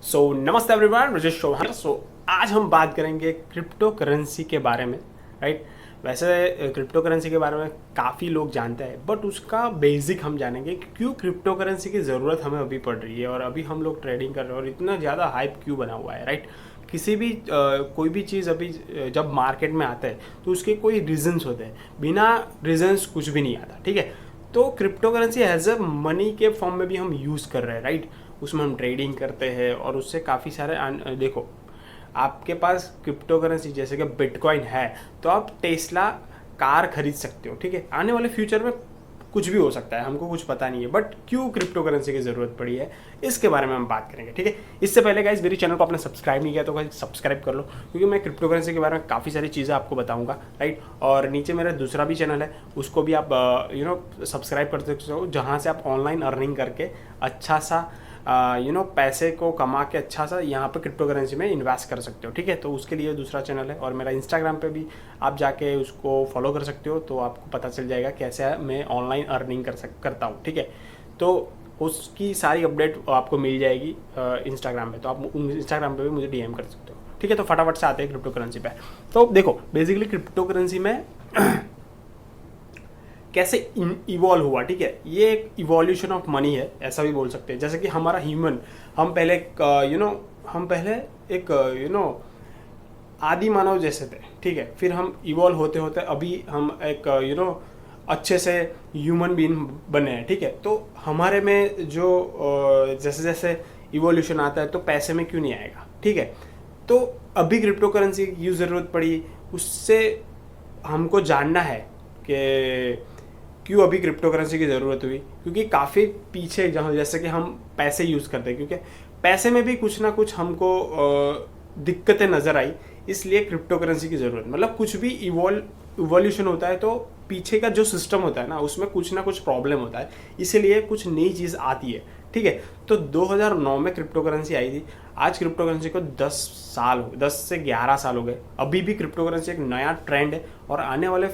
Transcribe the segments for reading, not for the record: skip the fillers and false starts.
नमस्ते एवरीवन, ब्रजेश चौहान। आज हम बात करेंगे क्रिप्टो करेंसी के बारे में, राइट। वैसे क्रिप्टो करेंसी के बारे में काफ़ी लोग जानते हैं, बट उसका बेसिक हम जानेंगे कि क्यों क्रिप्टो करेंसी की ज़रूरत हमें अभी पड़ रही है और अभी हम लोग ट्रेडिंग कर रहे हैं और इतना ज़्यादा हाइप क्यों बना हुआ है, राइट। किसी भी कोई भी चीज़ अभी जब मार्केट में आता है तो उसके कोई रीजंस होते हैं, बिना रीजंस कुछ भी नहीं आता, ठीक है। तो crypto currency as a money के फॉर्म में भी हम यूज़ कर रहे हैं, राइट। उसमें हम ट्रेडिंग करते हैं और उससे काफ़ी सारे देखो, आपके पास क्रिप्टो करेंसी जैसे कि बिटकॉइन है तो आप टेस्ला कार खरीद सकते हो, ठीक है। आने वाले फ्यूचर में कुछ भी हो सकता है, हमको कुछ पता नहीं है, बट क्यों क्रिप्टो करेंसी की ज़रूरत पड़ी है इसके बारे में हम बात करेंगे, ठीक है। इससे पहले गाइस, मेरे चैनल को आपने सब्सक्राइब नहीं किया तो गाइस सब्सक्राइब कर लो, क्योंकि मैं क्रिप्टो करेंसी के बारे में काफ़ी सारी चीज़ें आपको बताऊंगा, राइट। और नीचे मेरा दूसरा भी चैनल है, उसको भी आप सब्सक्राइब कर सकते हो, जहाँ से आप ऑनलाइन अर्निंग करके अच्छा सा पैसे को कमा के अच्छा सा यहाँ पे क्रिप्टो करेंसी में इन्वेस्ट कर सकते हो, ठीक है। तो उसके लिए दूसरा चैनल है और मेरा इंस्टाग्राम पे भी आप जाके उसको फॉलो कर सकते हो, तो आपको पता चल जाएगा कैसे मैं ऑनलाइन अर्निंग करता हूँ, ठीक है। तो उसकी सारी अपडेट आपको मिल जाएगी इंस्टाग्राम पे, तो आप इंस्टाग्राम पे भी मुझे डीएम कर सकते हो, ठीक है। तो फटाफट से आते हैं क्रिप्टो करेंसी पे। तो देखो, बेसिकली क्रिप्टो करेंसी में कैसे इवॉल्व हुआ, ठीक है। ये एक इवोल्यूशन ऑफ मनी है, ऐसा भी बोल सकते हैं। जैसे कि हमारा ह्यूमन, हम पहले एक आदि मानव जैसे थे, ठीक है। फिर हम इवॉल्व होते होते अभी हम एक अच्छे से ह्यूमन बीइंग बने हैं, ठीक है। तो हमारे में जो जैसे जैसे इवोल्यूशन आता है तो पैसे में क्यों नहीं आएगा, ठीक है। तो अभी क्रिप्टो करेंसी की क्यों ज़रूरत पड़ी, उससे हमको जानना है कि क्यों अभी क्रिप्टो करेंसी की ज़रूरत हुई। क्योंकि काफ़ी पीछे जहाँ जैसे कि हम पैसे यूज़ करते हैं, क्योंकि पैसे में भी कुछ ना कुछ हमको दिक्कतें नज़र आई, इसलिए क्रिप्टो करेंसी की ज़रूरत। मतलब कुछ भी इवोल्यूशन होता है तो पीछे का जो सिस्टम होता है ना, उसमें कुछ ना कुछ प्रॉब्लम होता है, इसीलिए कुछ नई चीज़ आती है, ठीक है। तो 2009 में क्रिप्टो करेंसी आई थी। आज क्रिप्टो करेंसी को 10 से 11 साल हो गए। अभी भी क्रिप्टो करेंसी एक नया ट्रेंड है और आने वाले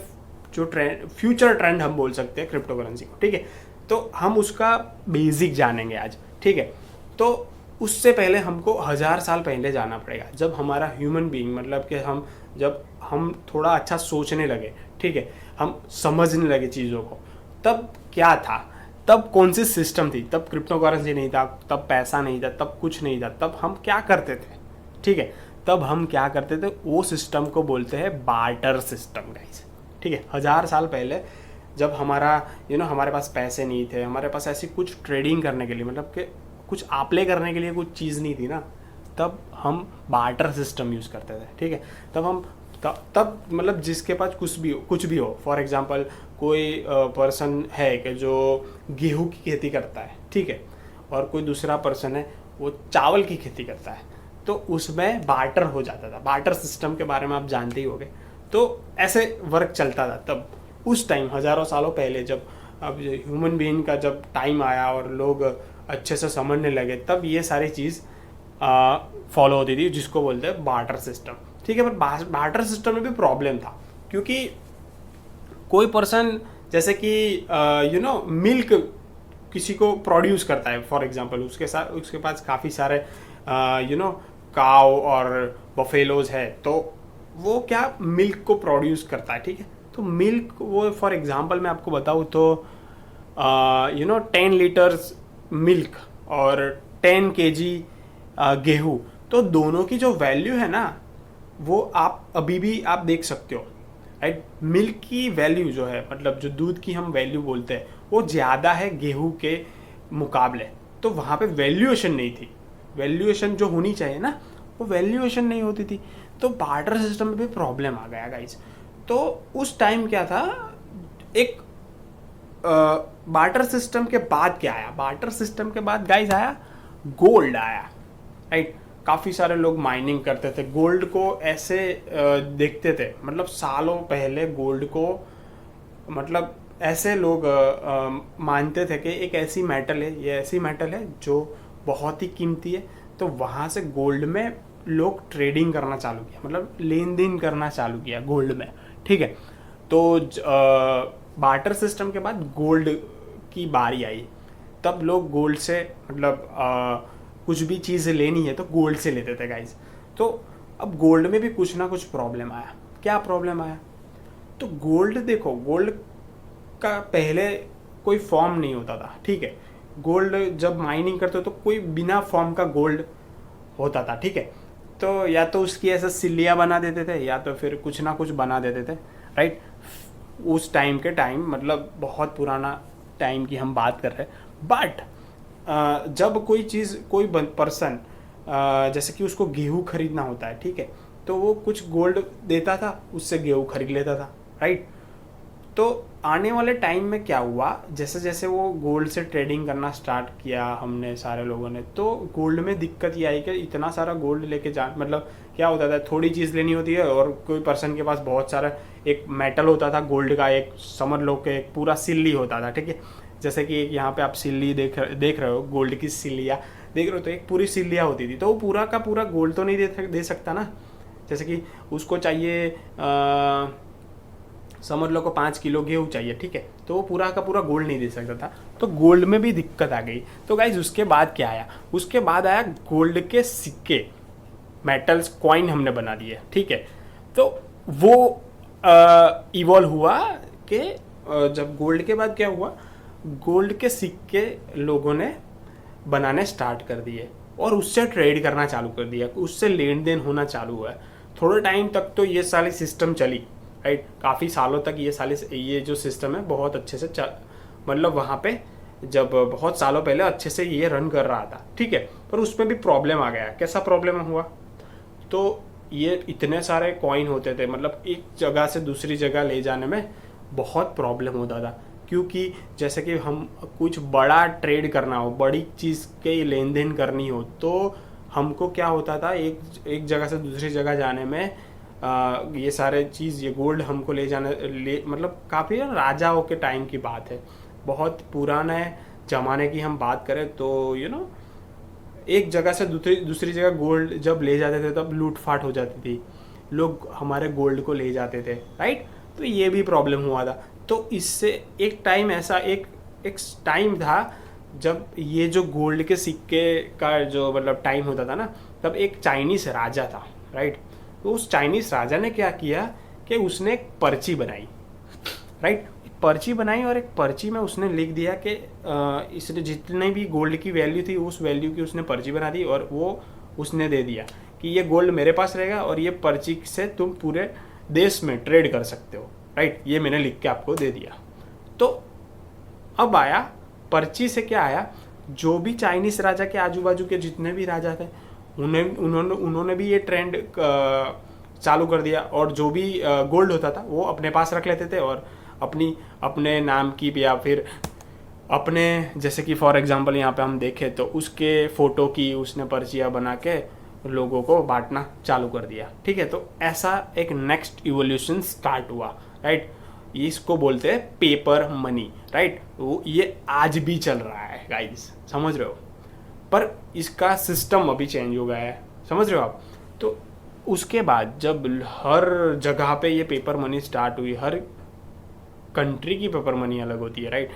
जो फ्यूचर ट्रेंड हम बोल सकते हैं क्रिप्टो करेंसी को, ठीक है। तो हम उसका बेसिक जानेंगे आज, ठीक है। तो उससे पहले हमको 1000 साल पहले जाना पड़ेगा, जब हमारा ह्यूमन बीइंग, मतलब कि जब हम थोड़ा अच्छा सोचने लगे, ठीक है, हम समझने लगे चीज़ों को, तब क्या था, तब कौन सी सिस्टम थी, तब क्रिप्टो करेंसी नहीं था, तब पैसा नहीं था, तब कुछ नहीं था, तब हम क्या करते थे, ठीक है। तब हम क्या करते थे, वो सिस्टम को बोलते हैं बार्टर सिस्टम, गाइस, ठीक है। 1000 साल पहले जब हमारा हमारे पास पैसे नहीं थे, हमारे पास ऐसी कुछ ट्रेडिंग करने के लिए, मतलब कि कुछ आप्ले करने के लिए कुछ चीज़ नहीं थी ना, तब हम बार्टर सिस्टम यूज़ करते थे, ठीक है। तब मतलब जिसके पास कुछ भी हो, फॉर एग्जांपल कोई पर्सन है कि जो गेहूं की खेती करता है, ठीक है, और कोई दूसरा पर्सन है वो चावल की खेती करता है, तो उसमें बार्टर हो जाता था। बार्टर सिस्टम के बारे में आप जानते ही होंगे। तो ऐसे वर्क चलता था तब, उस टाइम हज़ारों सालों पहले, जब अब ह्यूमन बीइंग का जब टाइम आया और लोग अच्छे से समझने लगे, तब ये सारी चीज़ फॉलो होती थी, जिसको बोलते हैं बार्टर सिस्टम, ठीक है। पर बार्टर सिस्टम में भी प्रॉब्लम था, क्योंकि कोई पर्सन जैसे कि मिल्क किसी को प्रोड्यूस करता है, फॉर एग्जांपल उसके पास काफ़ी सारे काव और बफेलोज है, तो वो क्या मिल्क को प्रोड्यूस करता है, ठीक है। तो मिल्क वो, फॉर एग्जांपल मैं आपको बताऊँ तो 10 लीटर्स मिल्क और 10 केजी गेहूँ, तो दोनों की जो वैल्यू है ना, वो आप अभी भी आप देख सकते हो, राइट। मिल्क की वैल्यू जो है, मतलब जो दूध की हम वैल्यू बोलते हैं, वो ज़्यादा है गेहूँ के मुकाबले। तो वहाँ पे वैल्यूएशन नहीं थी, वैल्यूएशन जो होनी चाहिए ना, वो वैल्यूएशन नहीं होती थी। तो बार्टर सिस्टम में भी प्रॉब्लम आ गया, गाइस। तो उस टाइम क्या था, एक बार्टर सिस्टम के बाद क्या आया, बार्टर सिस्टम के बाद गाइस आया गोल्ड आया, राइट। काफ़ी सारे लोग माइनिंग करते थे, गोल्ड को ऐसे देखते थे, मतलब सालों पहले गोल्ड को, मतलब ऐसे लोग मानते थे कि एक ऐसी मेटल है, ये ऐसी मेटल है जो बहुत ही कीमती है। तो वहाँ से गोल्ड में लोग ट्रेडिंग करना चालू किया, मतलब लेन देन करना चालू किया गोल्ड में, ठीक है। तो बार्टर सिस्टम के बाद गोल्ड की बारी आई, तब लोग गोल्ड से मतलब कुछ भी चीज़ लेनी है तो गोल्ड से लेते थे गाइज। तो अब गोल्ड में भी कुछ ना कुछ प्रॉब्लम आया। क्या प्रॉब्लम आया? तो गोल्ड देखो, गोल्ड का पहले कोई फॉर्म नहीं होता था, ठीक है। गोल्ड जब माइनिंग करते तो कोई बिना फॉर्म का गोल्ड होता था, ठीक है। तो या तो उसकी ऐसा सिल्लियाँ बना देते थे या तो फिर कुछ ना कुछ बना देते थे, राइट। उस टाइम के टाइम, मतलब बहुत पुराना टाइम की हम बात कर रहे हैं। बट जब कोई चीज़, कोई पर्सन जैसे कि उसको गेहूँ खरीदना होता है, ठीक है, तो वो कुछ गोल्ड देता था, उससे गेहूँ खरीद लेता था, राइट। तो आने वाले टाइम में क्या हुआ, जैसे जैसे वो गोल्ड से ट्रेडिंग करना स्टार्ट किया हमने सारे लोगों ने, तो गोल्ड में दिक्कत ये आई कि इतना सारा गोल्ड लेके जा, मतलब क्या होता था, थोड़ी चीज़ लेनी होती है और कोई पर्सन के पास बहुत सारा एक मेटल होता था गोल्ड का, एक समझ लो कि एक पूरा सिल्ली होता था, ठीक है। जैसे कि एक यहाँ पे आप सिल्ली देख रहे हो, गोल्ड की सिल्लियाँ देख रहे हो, तो एक पूरी सिल्लियाँ होती थी। तो वो पूरा का पूरा गोल्ड तो नहीं दे सकता ना। जैसे कि उसको चाहिए समझ लो को 5 किलो गेहूँ चाहिए, ठीक है, तो वो पूरा का पूरा गोल्ड नहीं दे सकता था। तो गोल्ड में भी दिक्कत आ गई। तो गाइज उसके बाद क्या आया? उसके बाद आया गोल्ड के सिक्के, मेटल्स, कॉइन हमने बना दिए, ठीक है। तो वो इवॉल्व हुआ कि जब गोल्ड के बाद क्या हुआ, गोल्ड के सिक्के लोगों ने बनाने स्टार्ट कर दिए और उससे ट्रेड करना चालू कर दिया, उससे लेन देन होना चालू हुआ। थोड़े टाइम तक तो ये सारी सिस्टम चली, राइट। काफ़ी सालों तक ये जो सिस्टम है बहुत अच्छे से मतलब वहाँ पे जब बहुत सालों पहले अच्छे से ये रन कर रहा था, ठीक है। पर उसमें भी प्रॉब्लम आ गया। कैसा प्रॉब्लम हुआ? तो ये इतने सारे कॉइन होते थे, मतलब एक जगह से दूसरी जगह ले जाने में बहुत प्रॉब्लम होता था। क्योंकि जैसे कि हम कुछ बड़ा ट्रेड करना हो, बड़ी चीज़ के लेन देन करनी हो, तो हमको क्या होता था, एक जगह से दूसरी जगह जाने में ये सारे चीज़, ये गोल्ड हमको मतलब काफ़ी राजाओं के टाइम की बात है, बहुत पुराने ज़माने की हम बात करें तो एक जगह से दूसरी जगह गोल्ड जब ले जाते थे तब लूटफाट हो जाती थी, लोग हमारे गोल्ड को ले जाते थे, राइट। तो ये भी प्रॉब्लम हुआ था। तो इससे एक टाइम ऐसा एक टाइम था जब ये जो गोल्ड के सिक्के का जो मतलब टाइम होता था ना, तब एक चाइनीज़ राजा था, राइट। तो उस चाइनीज़ राजा ने क्या किया कि उसने एक पर्ची बनाई, राइट। पर्ची बनाई और एक पर्ची में उसने लिख दिया कि इसने जितने भी गोल्ड की वैल्यू थी उस वैल्यू की उसने पर्ची बना दी और वो उसने दे दिया कि ये गोल्ड मेरे पास रहेगा और ये पर्ची से तुम पूरे देश में ट्रेड कर सकते हो, राइट। ये मैंने लिख के आपको दे दिया। तो अब आया पर्ची से क्या आया, जो भी चाइनीज़ राजा के आजू बाजू के जितने भी राजा थे उन्होंने भी ये ट्रेंड चालू कर दिया और जो भी गोल्ड होता था वो अपने पास रख लेते थे और अपने नाम की या फिर अपने, जैसे कि फॉर एग्जांपल यहाँ पे हम देखें तो उसके फ़ोटो की उसने पर्चियाँ बना के लोगों को बांटना चालू कर दिया, ठीक है। तो ऐसा एक नेक्स्ट इवोल्यूशन स्टार्ट हुआ, राइट। इसको बोलते हैं पेपर मनी, राइट। वो ये आज भी चल रहा है गाइस, समझ रहे हो। पर इसका सिस्टम अभी चेंज हो गया है, समझ रहे हो आप। तो उसके बाद जब हर जगह पे ये पेपर मनी स्टार्ट हुई, हर कंट्री की पेपर मनी अलग होती है, राइट।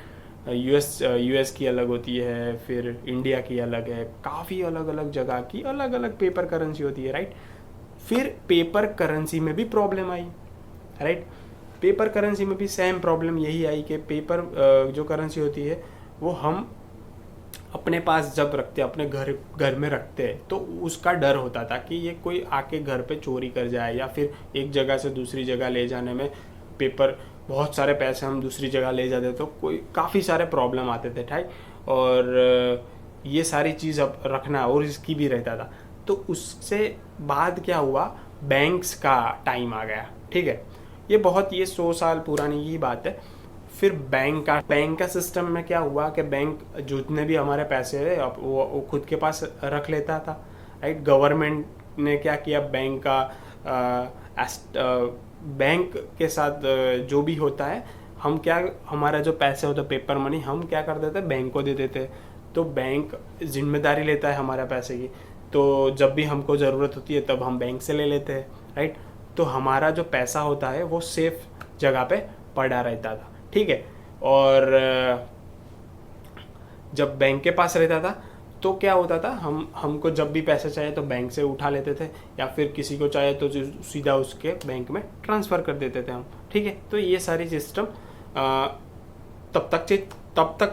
यूएस की अलग होती है, फिर इंडिया की अलग है, काफ़ी अलग अलग जगह की अलग अलग पेपर करेंसी होती है, राइट। फिर पेपर करेंसी में भी प्रॉब्लम आई, राइट। पेपर करेंसी में भी सेम प्रॉब्लम यही आई कि पेपर जो करेंसी होती है वो हम अपने पास जब रखते हैं, अपने घर में रखते हैं, तो उसका डर होता था कि ये कोई आके घर पे चोरी कर जाए या फिर एक जगह से दूसरी जगह ले जाने में पेपर, बहुत सारे पैसे हम दूसरी जगह ले जाते तो कोई काफ़ी सारे प्रॉब्लम आते थे, ठीक। और ये सारी चीज़ अब रखना और इसकी भी रहता था। तो उससे बाद क्या हुआ, बैंक्स का टाइम आ गया, ठीक है। ये 100 साल पुरानी ही बात है। फिर बैंक का सिस्टम में क्या हुआ कि बैंक जितने भी हमारे पैसे है वो खुद के पास रख लेता था, राइट। गवर्नमेंट ने क्या किया, बैंक के साथ जो भी होता है, हम क्या, हमारा जो पैसे होता है पेपर मनी, हम क्या कर देते हैं, बैंक को दे देते हैं। तो बैंक जिम्मेदारी लेता है हमारे पैसे की, तो जब भी हमको ज़रूरत होती है तब हम बैंक से ले लेते हैं, राइट। तो हमारा जो पैसा होता है वो सेफ जगह पे पड़ा रहता था, ठीक है। और जब बैंक के पास रहता था तो क्या होता था, हमको जब भी पैसे चाहिए तो बैंक से उठा लेते थे, या फिर किसी को चाहिए तो सीधा उसके बैंक में ट्रांसफ़र कर देते थे हम, ठीक है। तो ये सारी सिस्टम तब तक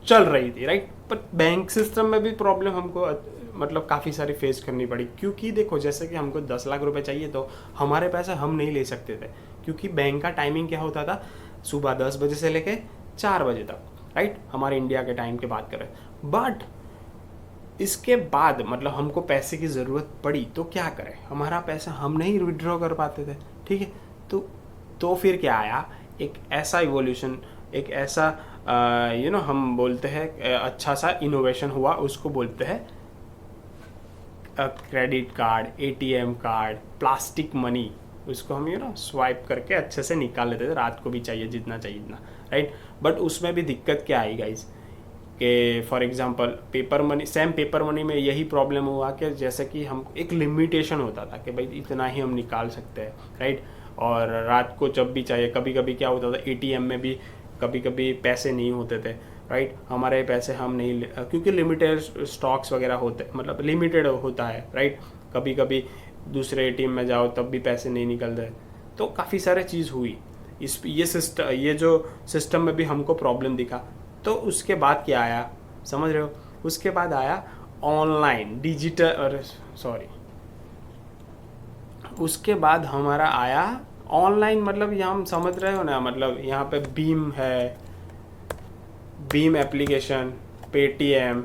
चल रही थी, राइट। पर बैंक सिस्टम में भी प्रॉब्लम हमको मतलब काफ़ी सारी फेस करनी पड़ी, क्योंकि देखो जैसे कि हमको 10 लाख रुपए चाहिए तो हमारे पैसे हम नहीं ले सकते थे, क्योंकि बैंक का टाइमिंग क्या होता था, सुबह 10 बजे से लेके 4 बजे तक, राइट, हमारे इंडिया के टाइम की बात करें। बट इसके बाद मतलब हमको पैसे की ज़रूरत पड़ी तो क्या करें, हमारा पैसा हम नहीं विड्रॉ कर पाते थे, ठीक है। तो फिर क्या आया, एक ऐसा इवोल्यूशन, एक ऐसा हम बोलते हैं अच्छा सा इनोवेशन हुआ, उसको बोलते हैं credit card, ATM card, plastic money. उसको हम स्वाइप करके अच्छे से निकाल लेते थे, रात को भी चाहिए जितना चाहिए इतना, राइट। बट उसमें भी दिक्कत क्या आई गाइस, कि फॉर एग्जांपल पेपर मनी में यही प्रॉब्लम हुआ कि जैसे कि हम एक लिमिटेशन होता था कि भाई इतना ही हम निकाल सकते हैं, राइट। और रात को जब भी चाहिए, कभी कभी क्या होता था एटीएम में भी कभी कभी पैसे नहीं होते थे, राइट। हमारे पैसे हम नहीं, क्योंकि लिमिटेड स्टॉक्स वगैरह होते, मतलब लिमिटेड होता है, राइट। कभी कभी दूसरे एटीएम में जाओ तब भी पैसे नहीं निकलते, तो काफ़ी सारे चीज़ हुई ये जो सिस्टम में भी हमको प्रॉब्लम दिखा। तो उसके बाद क्या आया, समझ रहे हो, उसके बाद आया ऑनलाइन डिजिटल, उसके बाद हमारा आया ऑनलाइन, मतलब यहाँ हम समझ रहे हो ना, मतलब यहाँ पे बीम है, बीम एप्लीकेशन, पेटीएम।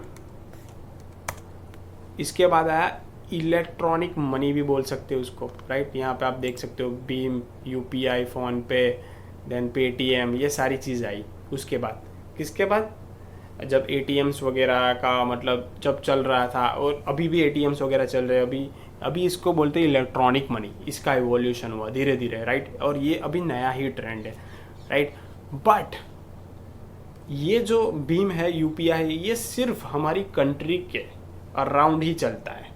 इसके बाद आया इलेक्ट्रॉनिक मनी भी बोल सकते हो उसको, राइट। यहाँ पे आप देख सकते हो बीम, यूपीआई, फ़ोन पे, देन पेटीएम, ये सारी चीज़ आई। उसके बाद किसके बाद, जब एटीएम्स वगैरह का मतलब जब चल रहा था, और अभी भी एटीएम्स वगैरह चल रहे हैं, अभी इसको बोलते हैं इलेक्ट्रॉनिक मनी। इसका इवोल्यूशन हुआ धीरे धीरे, राइट। और ये अभी नया ही ट्रेंड है, राइट। बट ये जो बीम है, यूपीआई, ये सिर्फ हमारी कंट्री के अराउंड ही चलता है।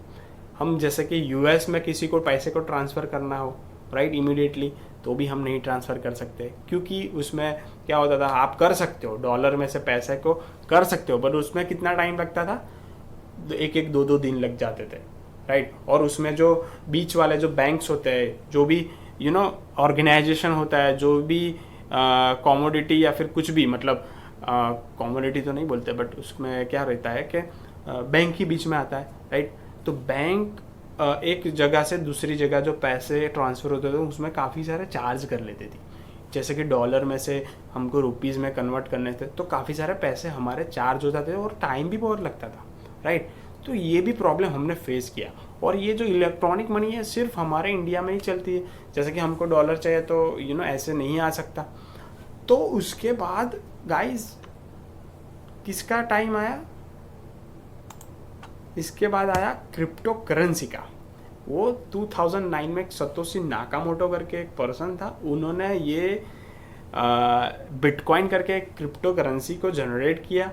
हम जैसे कि यूएस में किसी को पैसे को ट्रांसफ़र करना हो, राइट, इमीडिएटली, तो भी हम नहीं ट्रांसफ़र कर सकते, क्योंकि उसमें क्या होता था, आप कर सकते हो डॉलर में से पैसे को कर सकते हो, बट उसमें कितना टाइम लगता था, एक 2 दिन लग जाते थे, राइट। और उसमें जो बीच वाले जो बैंक्स होते हैं, जो भी ऑर्गेनाइजेशन होता है, जो भी कॉमोडिटी या फिर कुछ भी, मतलब कॉमोडिटी तो नहीं बोलते, बट उसमें क्या रहता है कि बैंक ही बीच में आता है, राइट। तो बैंक एक जगह से दूसरी जगह जो पैसे ट्रांसफ़र होते थे उसमें काफ़ी सारे चार्ज कर लेती थी। जैसे कि डॉलर में से हमको रुपीज़ में कन्वर्ट करने थे तो काफ़ी सारे पैसे हमारे चार्ज हो जाते थे और टाइम भी बहुत लगता था, राइट। तो ये भी प्रॉब्लम हमने फेस किया। और ये जो इलेक्ट्रॉनिक मनी है सिर्फ हमारे इंडिया में ही चलती है। जैसे कि हमको डॉलर चाहिए तो ऐसे नहीं आ सकता। तो उसके बाद गाइस किसका टाइम आया, इसके बाद आया क्रिप्टो करेंसी का। वो 2009 में सतोशी नाकामोटो करके एक पर्सन था, उन्होंने ये बिटकॉइन करके एक क्रिप्टो करेंसी को जनरेट किया।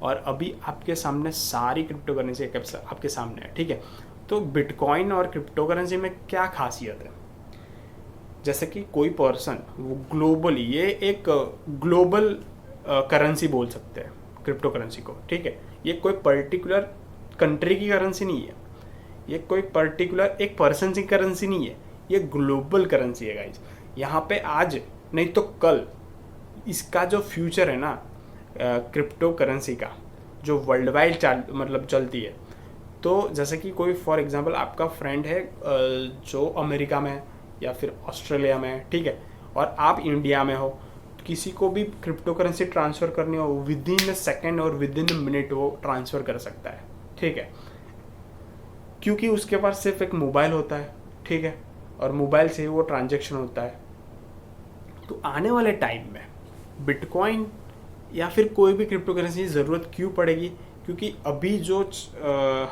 और अभी आपके सामने सारी क्रिप्टो करेंसी आपके सामने है, ठीक है। तो बिटकॉइन और क्रिप्टो करेंसी में क्या खासियत है, जैसे कि कोई पर्सन वो ग्लोबली, ये एक ग्लोबल करेंसी बोल सकते हैं क्रिप्टो करेंसी को, ठीक है। ये कोई पर्टिकुलर कंट्री की करेंसी नहीं है, ये कोई पर्टिकुलर एक पर्सन की करेंसी नहीं है, ये ग्लोबल करेंसी है गाइज। यहाँ पे आज नहीं तो कल इसका जो फ्यूचर है ना क्रिप्टो करेंसी का, जो वर्ल्ड वाइड मतलब चलती है। तो जैसे कि कोई फॉर एग्जांपल आपका फ्रेंड है जो अमेरिका में या फिर ऑस्ट्रेलिया में है, ठीक है, और आप इंडिया में हो, किसी को भी क्रिप्टो करेंसी ट्रांसफ़र करनी हो विद इन अ सेकेंड और विद इन अ मिनट वो ट्रांसफ़र कर सकता है, ठीक है, क्योंकि उसके पास सिर्फ एक मोबाइल होता है, ठीक है, और मोबाइल से ही वो ट्रांजैक्शन होता है। तो आने वाले टाइम में बिटकॉइन या फिर कोई भी क्रिप्टो करेंसी की ज़रूरत क्यों पड़ेगी, क्योंकि अभी जो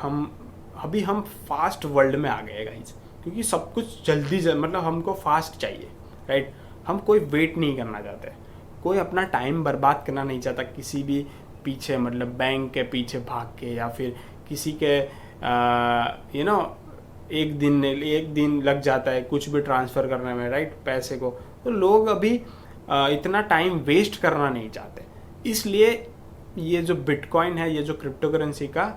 हम फास्ट वर्ल्ड में आ गए गाइस, क्योंकि सब कुछ जल्दी मतलब हमको फास्ट चाहिए, राइट। हम कोई वेट नहीं करना चाहते, कोई अपना टाइम बर्बाद करना नहीं चाहता किसी भी पीछे, मतलब बैंक के पीछे भाग के, या फिर किसी के एक दिन लग जाता है कुछ भी ट्रांसफ़र करने में, राइट, पैसे को। तो लोग अभी इतना टाइम वेस्ट करना नहीं चाहते, इसलिए ये जो बिटकॉइन है, ये जो क्रिप्टो करेंसी का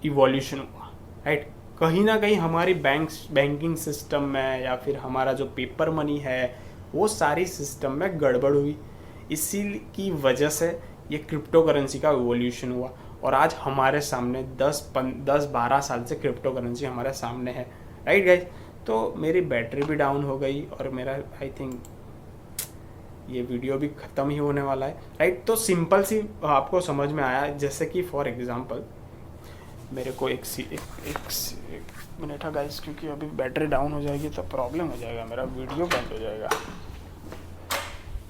इवोल्यूशन हुआ, राइट। कहीं ना कहीं हमारी बैंकिंग सिस्टम में या फिर हमारा जो पेपर मनी है वो सारी सिस्टम में गड़बड़ हुई, इसी की वजह से ये क्रिप्टो करेंसी का इवोल्यूशन हुआ। और आज हमारे सामने 10-12 साल से क्रिप्टो करेंसी हमारे सामने है, राइट गाइज। तो मेरी बैटरी भी डाउन हो गई और मेरा आई थिंक ये वीडियो भी ख़त्म ही होने वाला है, राइट। तो सिंपल सी आपको समझ में आया, जैसे कि फॉर एग्जांपल मेरे को एक मिनट है गाइस, क्योंकि अभी बैटरी डाउन हो जाएगी तो प्रॉब्लम हो जाएगा, मेरा वीडियो बंद हो जाएगा।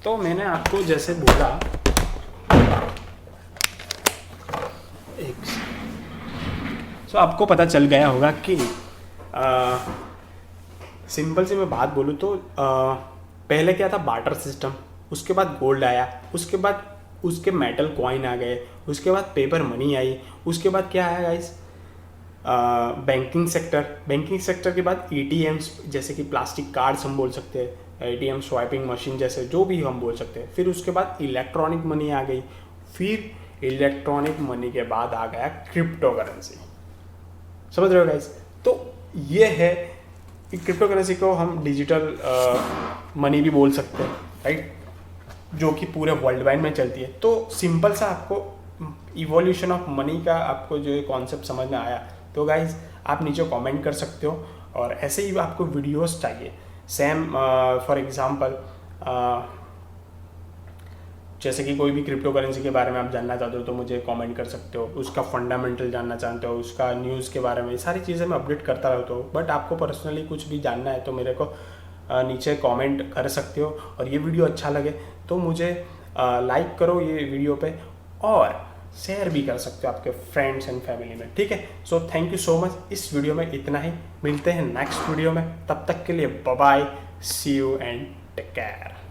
तो मैंने आपको जैसे बोला, तो आपको पता चल गया होगा कि सिंपल सी मैं बात बोलूँ तो पहले क्या था, बार्टर सिस्टम, उसके बाद गोल्ड आया, उसके बाद उसके मेटल कॉइन आ गए, उसके बाद पेपर मनी आई, उसके बाद क्या आया गाइस, बैंकिंग सेक्टर के बाद एटीएम्स, जैसे कि प्लास्टिक कार्ड्स हम बोल सकते हैं, एटीएम स्वाइपिंग मशीन जैसे जो भी हम बोल सकते हैं। फिर उसके बाद इलेक्ट्रॉनिक मनी आ गई, फिर इलेक्ट्रॉनिक मनी के बाद आ गया क्रिप्टो करेंसी। समझ रहे हो गाइस। तो ये है कि क्रिप्टो करेंसी को हम डिजिटल मनी भी बोल सकते हैं, राइट, जो कि पूरे वर्ल्ड वाइड में चलती है। तो सिंपल सा आपको इवोल्यूशन ऑफ मनी का आपको जो कॉन्सेप्ट समझ में आया, तो गाइज आप नीचे कमेंट कर सकते हो। और ऐसे ही आपको वीडियोस चाहिए सेम, फॉर एग्जांपल जैसे कि कोई भी क्रिप्टो करेंसी के बारे में आप जानना चाहते हो तो मुझे कमेंट कर सकते हो, उसका फंडामेंटल जानना चाहते हो, उसका न्यूज़ के बारे में, ये सारी चीज़ें मैं अपडेट करता रहता हूँ। बट आपको पर्सनली कुछ भी जानना है तो मेरे को नीचे कमेंट कर सकते हो। और ये वीडियो अच्छा लगे तो मुझे लाइक करो ये वीडियो पे, और शेयर भी कर सकते हो आपके फ्रेंड्स एंड फैमिली में, ठीक है। So thank you so much. इस वीडियो में इतना ही, मिलते हैं नेक्स्ट वीडियो में, तब तक के लिए bye bye, see you and take care.